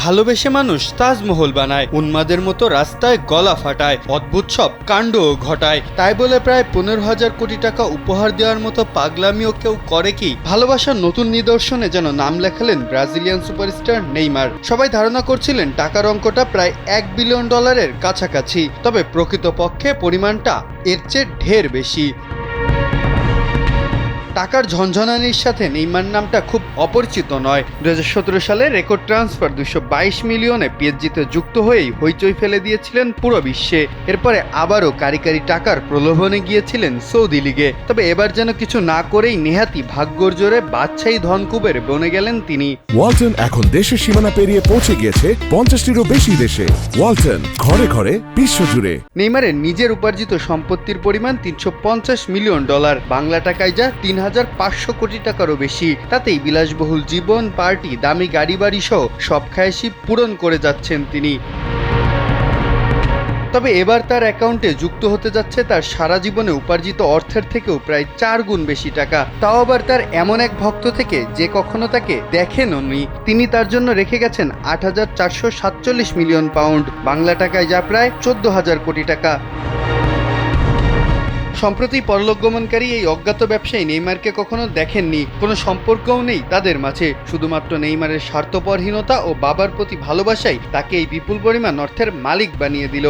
ভালোবেসে মানুষ তাজমহল বানায়, উন্মাদের মতো রাস্তায় গলা ফাটায়, অদ্ভুত সব কাণ্ডও ঘটায়। তাই বলে প্রায় 15,000 কোটি টাকা উপহার দেওয়ার মতো পাগলামিও কেউ করে কি? ভালোবাসার নতুন নিদর্শনে যেন নাম লেখালেন ব্রাজিলিয়ান সুপারস্টার নেইমার। সবাই ধারণা করছিলেন টাকার অঙ্কটা প্রায় $1 বিলিয়ন কাছাকাছি, তবে প্রকৃতপক্ষে পরিমাণটা এর চেয়ে ঢের বেশি। টাকার ঝনঝনানির সাথে নেইমার নামটা খুব অপরিচিত নয়। 2017 সালে রেকর্ড ট্রান্সফার 222 মিলিয়নে পিএসজিতে যুক্ত হয়েই হইচই ফেলে দিয়েছিলেন পুরো বিশ্বে। এরপরে আবারও কারি টাকার প্রলোভনে গিয়েছিলেন সৌদি লিগে। তবে এবার যেন কিছু না করেই নেহাতি ভাগ্যর জোরে বাদশাহী ধনকুবের বনে গেলেন তিনি। ওয়ালটন এখন দেশের সীমানা পেরিয়ে পৌঁছে গিয়েছে 50টিরও বেশি দেশে। ওয়ালটন, ঘরে ঘরে বিশ্বজুড়ে। নেইমারের নিজের উপার্জিত সম্পত্তির পরিমাণ $350 মিলিয়ন, বাংলা টাকায় যা 3,500 কোটি টাকারও বেশি। তাতেই বিলাসবহুল জীবন, পার্টি, দামি গাড়ি বাড়ি সহ সব খায়েশি পূরণ করে যাচ্ছেন তিনি। তবে এবার তার অ্যাকাউন্টে যুক্ত হতে যাচ্ছে তার সারা জীবনে উপার্জিত অর্থের থেকেও প্রায় 4 গুণ বেশি টাকা। তাও আবার তার এমন এক ভক্ত থেকে যে কখনো তাকে দেখেননি। তিনি তার জন্য রেখে গেছেন 8,447 মিলিয়ন পাউন্ড, বাংলা টাকায় যা প্রায় 14,000 কোটি টাকা। সম্প্রতি পরলোকগমনকারী এই অজ্ঞাত ব্যবসায়ী নেইমারকে কখনো দেখেননি, কোনো সম্পর্কও নেই তাদের মাঝে। শুধুমাত্র নেইমারের স্বার্থপরহীনতা ও বাবার প্রতি ভালোবাসাই তাকে এই বিপুল পরিমাণ অর্থের মালিক বানিয়ে দিল।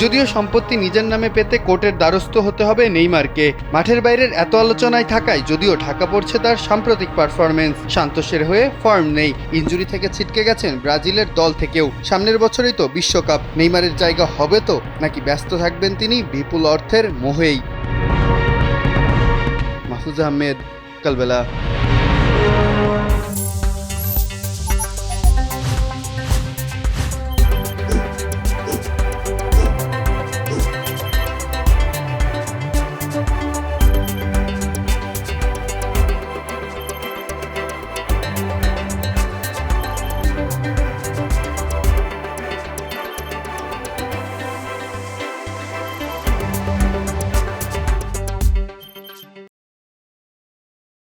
যদিও সম্পত্তি নিজের নামে পেতে কোর্টের দ্বারস্থ হতে হবে নেইমারকে। মাঠের বাইরের এত আলোচনায় থাকায় যদিও ঢাকা পড়ছে তার সাম্প্রতিক পারফরমেন্স। শান্তশের হয়ে ফর্ম নেই, ইনজুরি থেকে ছিটকে গেছেন ব্রাজিলের দল থেকেও। সামনের বছরই তো বিশ্বকাপ, নেইমারের জায়গা হবে তো, নাকি ব্যস্ত থাকবেন তিনি বিপুল অর্থের মোহেই? মাহফুজ আহমেদ, কালবেলা।